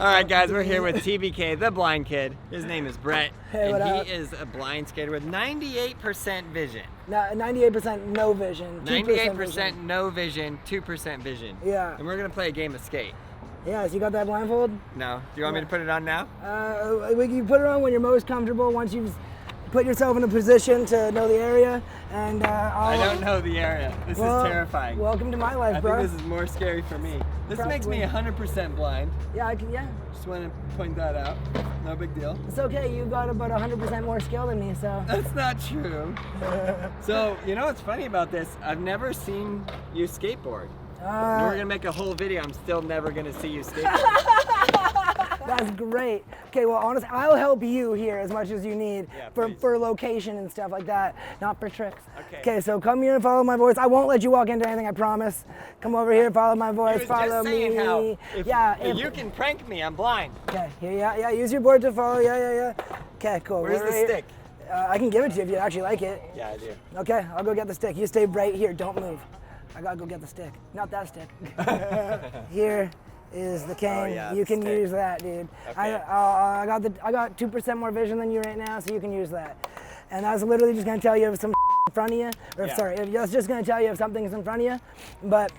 All right, guys, we're here with TBK, the blind kid. His name is Brett, Hey, what and up? he is a blind skater with 98% vision. 98% no vision. 98% vision. no vision, 2% vision. Yeah. And we're gonna play a game of skate. Yeah, so you got that blindfold? No. Do you want me to put it on now? You put it on when you're most comfortable, once you've put yourself in a position to know the area. And I don't know the area. This is terrifying. Welcome to my life, I bro. think this is more scary for me. This makes me 100% blind. Yeah, Just want to point that out. No big deal. It's okay, you got about 100% more skill than me, so. That's not true. So, you know what's funny about this? I've never seen you skateboard. We're gonna make a whole video. I'm still never gonna see you skateboard. That's great. Okay, well, honestly, I'll help you here as much as you need please. for location and stuff like that, not for tricks. Okay. Okay, so come here and follow my voice. I won't let you walk into anything, I promise. Come over here, follow my voice, He was follow just saying me. how if if you can prank me, I'm blind. Okay, yeah, use your board to follow. Yeah. Okay, cool. Where's the stick? I can give it to you if you actually like it. Yeah, I do. Okay, I'll go get the stick. You stay right here, don't move. I gotta go get the stick. Not that stick. Here is the cane. Oh, yeah, you can stick. use that, dude. Okay. I got 2% more vision than you right now, so you can use that. And I was literally just gonna tell you if some in front of you, or sorry, I was just gonna tell you if something's in front of you, but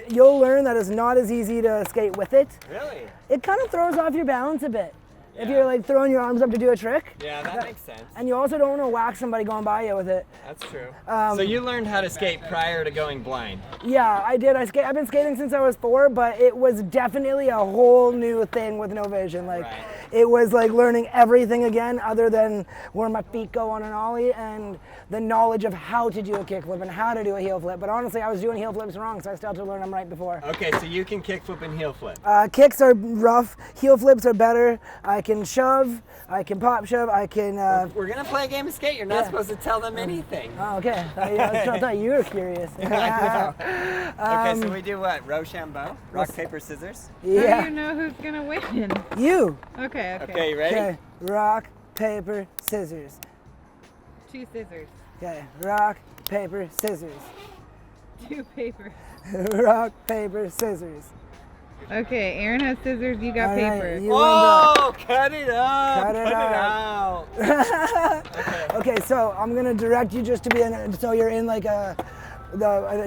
you'll learn that it's not as easy to skate with it. Really? It kind of throws off your balance a bit. If you're like throwing your arms up to do a trick. Yeah, that makes sense. And you also don't want to whack somebody going by you with it. That's true. So you learned how to skate prior to going blind? Yeah, I did. I've been skating since I was 4, but it was definitely a whole new thing with no vision. Like, it was like learning everything again other than where my feet go on an ollie and the knowledge of how to do a kickflip and how to do a heel flip. But honestly, I was doing heel flips wrong, so I still had to learn them right before. Okay, so you can kickflip and heel flip. Kicks are rough. Heel flips are better. I can shove. I can pop shove. I can. We're gonna play a game of skate. You're not supposed to tell them anything. Oh, okay. I thought you were curious. Okay, so we do what? Rochambeau? Rock, paper, scissors? Yeah. How do you know who's gonna win? You. Okay. Okay, you ready? Okay. Rock, paper, scissors. 2 scissors. Okay. Rock, paper, scissors. 2 paper. Rock, paper, scissors. Okay, Aaron has scissors, you got All right, paper. you Oh, cut it up! Cut it out! Okay, so I'm gonna direct you just to be in, so you're in like a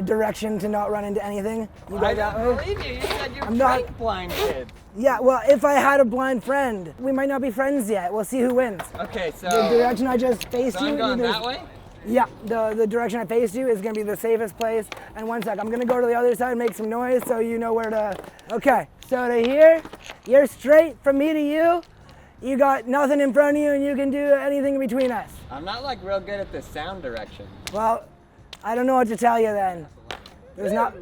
direction to not run into anything. You I got that don't way? believe you. You said you I'm not- prank blind kids. Yeah, well, if I had a blind friend, we might not be friends yet. We'll see who wins. Okay, so The direction I just faced I'm you. going either- that way? Yeah, the direction I faced you is gonna be the safest place. And one sec, I'm gonna go to the other side and make some noise so you know where to. Okay, so to here, you're straight from me to you. You got nothing in front of you and you can do anything in between us. I'm not like real good at the sound direction. Well, I don't know what to tell you then. There's not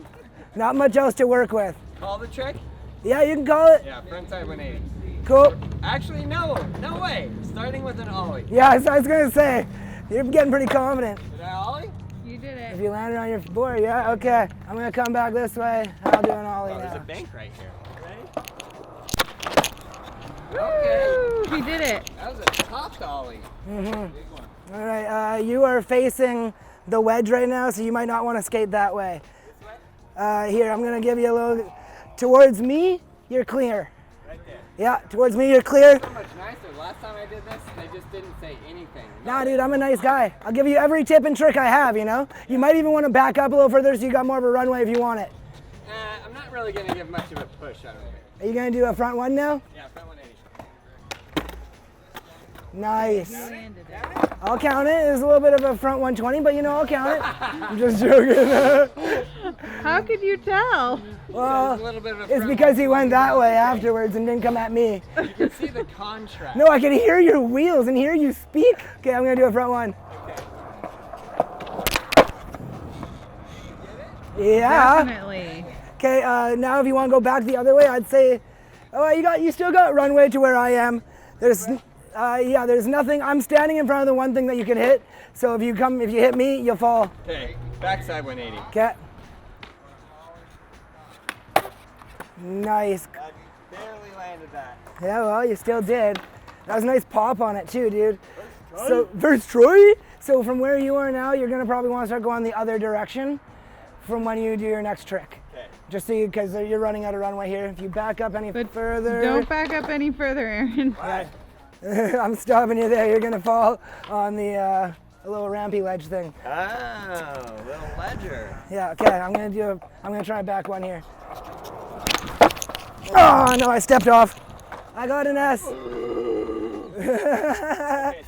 much else to work with. Call the trick? Yeah, you can call it. Yeah, frontside 180. Cool. Actually, no way. Starting with an ollie. Yeah, I was gonna say, you're getting pretty confident. Did I ollie? You did If it. you landed on your board, yeah, okay. I'm gonna come back this way. I'll do an ollie Oh, there's a now. bank right here. Ready? Okay. He did it. That was a top ollie. Big one. All right, you are facing the wedge right now, so you might not want to skate that way. This way? Here, I'm gonna give you a little, towards me, you're clear. Right there. Yeah, towards me, you're clear. So much nicer. Last time I did this, they just didn't say anything. Nah, dude, I'm a nice guy. I'll give you every tip and trick I have, you know? You might even want to back up a little further so you got more of a runway if you want it. I'm not really going to give much of a push, I don't think. Are you gonna do a front one now? Yeah, front 180. Nice. You landed it. I'll count it. It's a little bit of a front 120, but you know, I'll count it. I'm just joking. How could you tell? Well, a little bit of a it's front because he went that way afterwards and didn't come at me. You can see the contrast. No, I can hear your wheels and hear you speak. Okay, I'm gonna do a front one. Yeah. Definitely. Okay, now if you want to go back the other way, I'd say, you still got runway to where I am. There's nothing. I'm standing in front of the one thing that you can hit. So if you hit me, you'll fall. Okay, backside 180. Okay. Nice. I barely landed that. Yeah, well, you still did. That was a nice pop on it too, dude. So, first try? So from where you are now, you're gonna probably want to start going the other direction from when you do your next trick. Okay. Just so because you're running out of runway here. If you back up any further. Don't back up any further, Aaron. I'm stopping you there. You're gonna fall on the little rampy ledge thing. Oh, little ledger. Yeah. Okay. I'm gonna try back one here. Oh no! I stepped off. I got an S. Okay,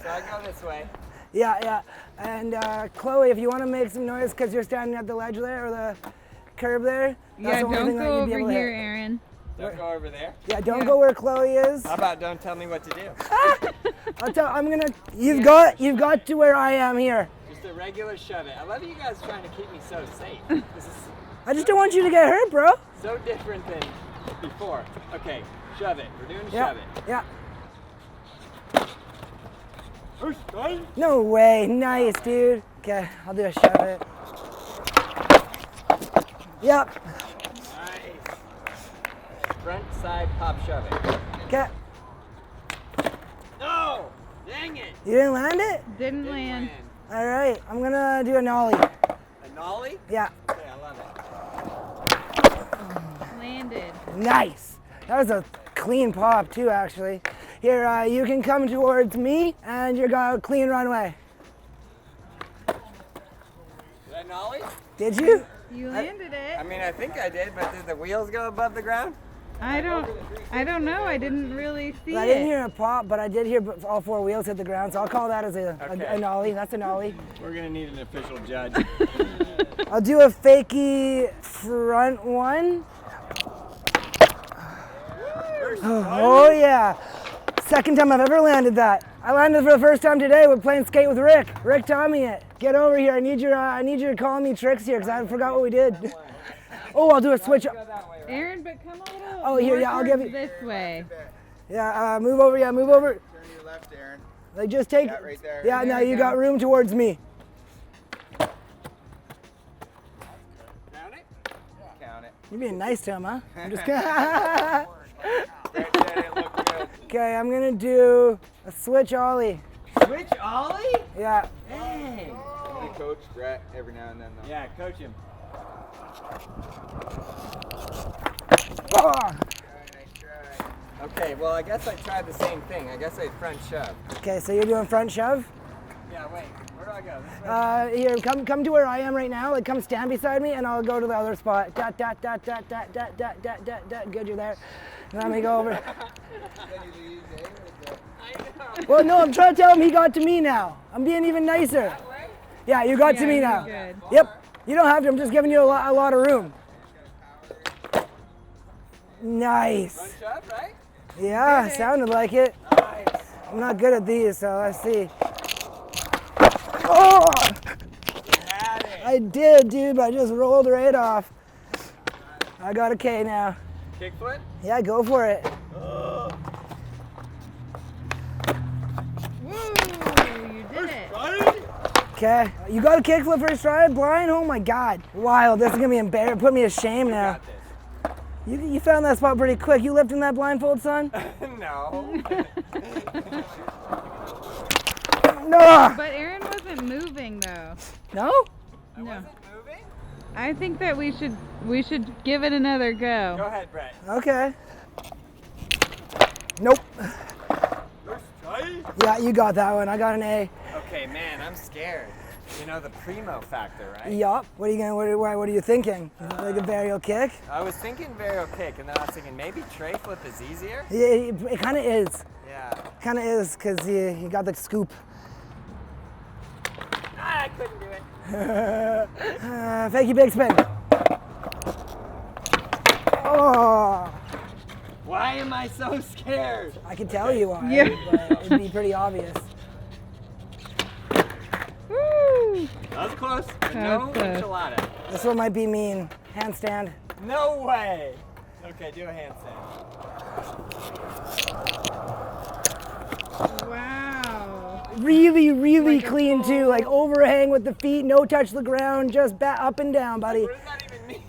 so I go this way. Yeah. And Chloe, if you want to make some noise because you're standing at the ledge there or the curb there. Yeah, don't go over here, Aaron. Don't go over there. Yeah, don't go where Chloe is. How about don't tell me what to do? You've got to where I am here. Just a regular shove it. I love you guys trying to keep me so safe. This is I just don't want you to get hurt, bro. so different than before. Okay, shove it. We're doing shove it. Yeah. First time. No way. Nice, dude. Okay, I'll do a shove it. Yep. Nice. Front side pop shove it. Okay. No! Dang it! You didn't land it? Didn't land. All right. I'm gonna do a nollie. A nollie? Yeah. Okay, I love it. Landed. Nice. That was a clean pop too, actually. Here, you can come towards me, and you got a clean runway. Did I nollie? Did you? You landed it. I mean, I think I did, but did the wheels go above the ground? I don't know. I didn't really see I didn't hear a pop, but I did hear all four wheels hit the ground, so I'll call that as a nollie. That's a nollie. We're gonna need an official judge. I'll do a fakie front one. Oh yeah. Second time I've ever landed that. I landed for the first time today with playing skate with Rick. Rick taught me it. Get over here. I need you to call me tricks here because I forgot what we did. Oh, I'll do a switch. Aaron, but come a little. Oh, here, yeah, I'll give towards you- this way. Yeah, move over. Yeah, move over. Turn to your left, Aaron. Like just take. That right there. Yeah, There now we you go. got room towards me. Count it? Count it. You're being nice to him, huh? I'm just gonna. That didn't look good. Okay, I'm gonna do a switch ollie. Switch ollie? Yeah. Dang. I coach Brett every now and then, though. Yeah, coach him. Oh. Nice try. Okay, well, I guess I tried the same thing. I guess I front shove. Okay, so you're doing front shove. Yeah, wait. Where do I go? This way? Here, come to where I am right now. Like, come stand beside me, and I'll go to the other spot. Dot, dot, dot, dot, dot, dot, dot, dot, dot, dot. Good, you're there. Let me go over. Well, no, I'm trying to tell him he got to me now. I'm being even nicer. Yeah, you got to me you're now. good. Yep. You don't have to. I'm just giving you a lot of room. Nice. Front shove, right? Yeah, sounded like it. Nice. I'm not good at these, so let's see. Oh! Had it. I did, dude, but I just rolled right off. I got a K now. Kickflip? Yeah, go for it. Woo! You did it. Okay, you got a kickflip first try, blind? Oh my God. Wow, this is gonna be embarrassing. Put me to shame now. Got this. You found that spot pretty quick. You lifting that blindfold, son? No. No. But Aaron wasn't moving though. No? I No. wasn't moving? I think that we should give it another Go go. ahead, Brett. Okay. Nope. First try? Yeah, you got that one. I got an A. Okay, man, I'm scared. You know the primo factor, right? Yup. What are you gonna? What are you thinking? Like a burial kick? I was thinking varial kick, and then I was thinking maybe tray flip is easier. Yeah, it kind of is. Yeah. Kind of is, cause you got the scoop. I couldn't do it. Fakey big spin. Oh, Why am I so scared? I can tell you why, Yeah. but it'd be pretty obvious. Woo! That was close. But That no was close. enchilada. This one might be mean. Handstand. No way. Okay, do a handstand. Wow. Really Like a clean too. Like overhang with the feet, no touch the ground, just up and down, buddy. What does that even mean?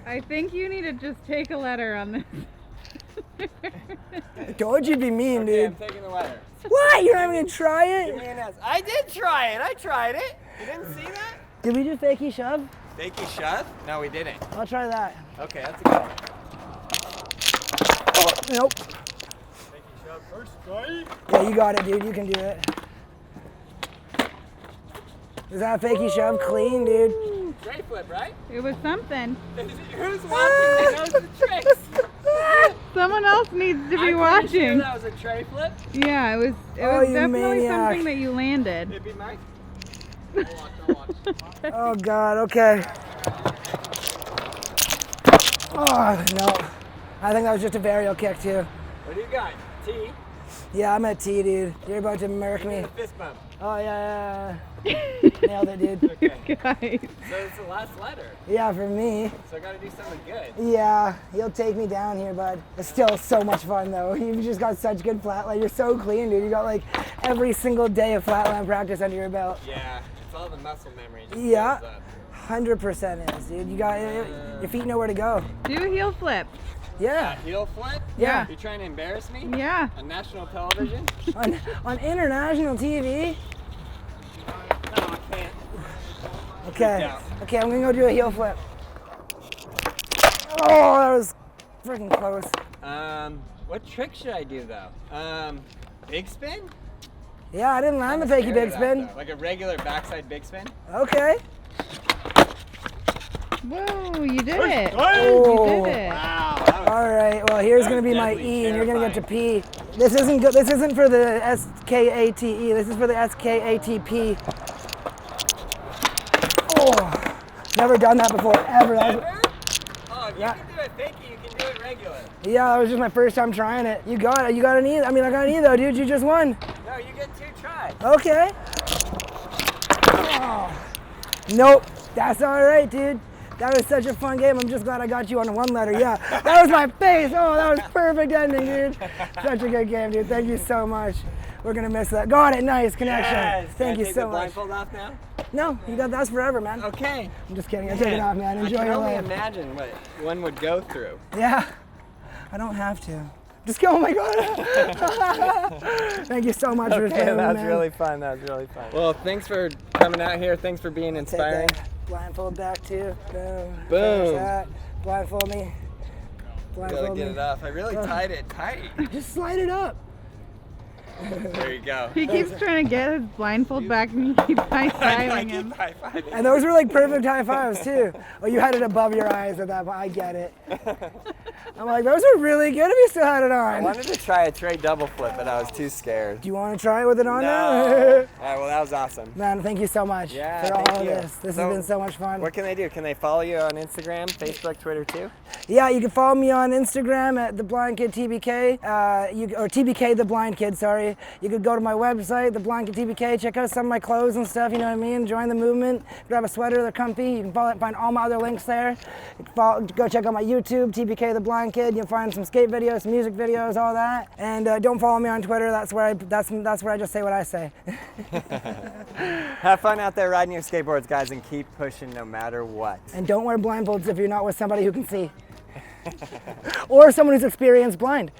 I think you need to just take a letter on this. I told you it'd be mean, Okay, I'm dude. taking the letter. What? You're not even gonna try Give me it? an S. I did try it. I tried it. You didn't see that? Did we do fakey shove? Fakey shove? No, we didn't. I'll try that. Okay, that's a good one. Oh, nope. Fakey shove first try. Yeah, you got it, dude. You can do it. Is that a fakey shove? Clean, dude. Tray flip, right? It was something. Who's watching that knows the tricks? Someone else needs to be I'm pretty watching. sure that was a tray flip. Yeah, it was. It Oh, was you definitely maniac. something that you landed. It'd be Mike. Oh, God. Okay. Oh, no. I think that was just a varial kick, too. What do you got? T? Yeah, I'm at T, dude. You're about to murk me. A fist bump. Oh, yeah. Nailed it, dude. Okay. Guys. So it's the last letter. Yeah, for me. So I gotta do something good. Yeah, you'll take me down here, bud. It's still so much fun, though. You've just got such good flatland. You're so clean, dude. You got like every single day of flatland practice under your belt. Yeah, it's all the muscle memory. Just Yeah, builds up. 100% is, dude. You got your feet know where to go. Do a heel flip. Yeah, Heel flip? yeah. You're trying to embarrass me? Yeah. On national television? On international TV. No, I can't. Okay, down. okay. I'm gonna go do a heel flip. Oh, that was freaking close. What trick should I do though? Big spin? Yeah, I didn't land the I'm fakey scared big of that, spin. though. Like a regular backside big spin? Okay. Whoa, you did it. Oh. You did it. Wow, that was All right. Well, here's That gonna was be my deadly E, and you're gonna get to terrifying. P. This isn't good. This isn't for the S.K.A.T.E. This is for the S.K.A.T.P. Oh, never done that before ever. That was, Ever? Oh, if you Yeah. can do it fakey, you can do it regular. yeah, that was just my first time trying it. You got it. You got an E. I mean, I got an E though, dude. You just won. No, you get 2 tries. Okay. Oh. Nope. That's all right, dude. That was such a fun game. I'm just glad I got you on one letter. Yeah, that was my face. Oh, that was perfect ending, dude. Such a good game, dude. Thank you so much. We're gonna miss that. Got it. Nice connection. Yes. Thank Can you I take so the much. blindfold off now? No, you got that's forever, man. Okay. I'm just kidding. I take it off, man. Enjoy I can your only life. imagine what one would go through. Yeah. I don't have to. Just go. Oh my god. Thank you so much for filming, that was man. really fun. That was really fun. Well, thanks for coming out here. Thanks for being Take inspiring. that blindfold back too. Boom. Boom. There's that. Blindfold me. Gotta Blindfold get me. it off. I really tied it tight. Just slide it up. There you go. He keeps trying to get his blindfold back and you keep I high-fiving him. keep high-fiving. And those were like perfect high fives too. Oh, you had it above your eyes at that point. I get it. I'm like, those are really good if you still had it I on. wanted to try a tray double flip, but I was too scared. Do you want to try it with it on No. now? All right, well, that was awesome. Man, thank you so much Yeah, for thank all you. of this. This So, has been so much fun. What can they do? Can they follow you on Instagram, Facebook, Twitter too? Yeah, you can follow me on Instagram at the Blind Kid TBK, or TBK the Blind Kid. Sorry. You could go to my website, the Blind Kid TBK. Check out some of my clothes and stuff. You know what I mean? Join the movement. Grab a sweater. They're comfy. You can find all my other links there. You can go check out my YouTube, TBK the Blind Kid. You'll find some skate videos, some music videos, all that. And don't follow me on Twitter. That's where I just say what I say. Have fun out there riding your skateboards, guys, and keep pushing no matter what. And don't wear blindfolds if you're not with somebody who can see. Or someone who's experienced blind.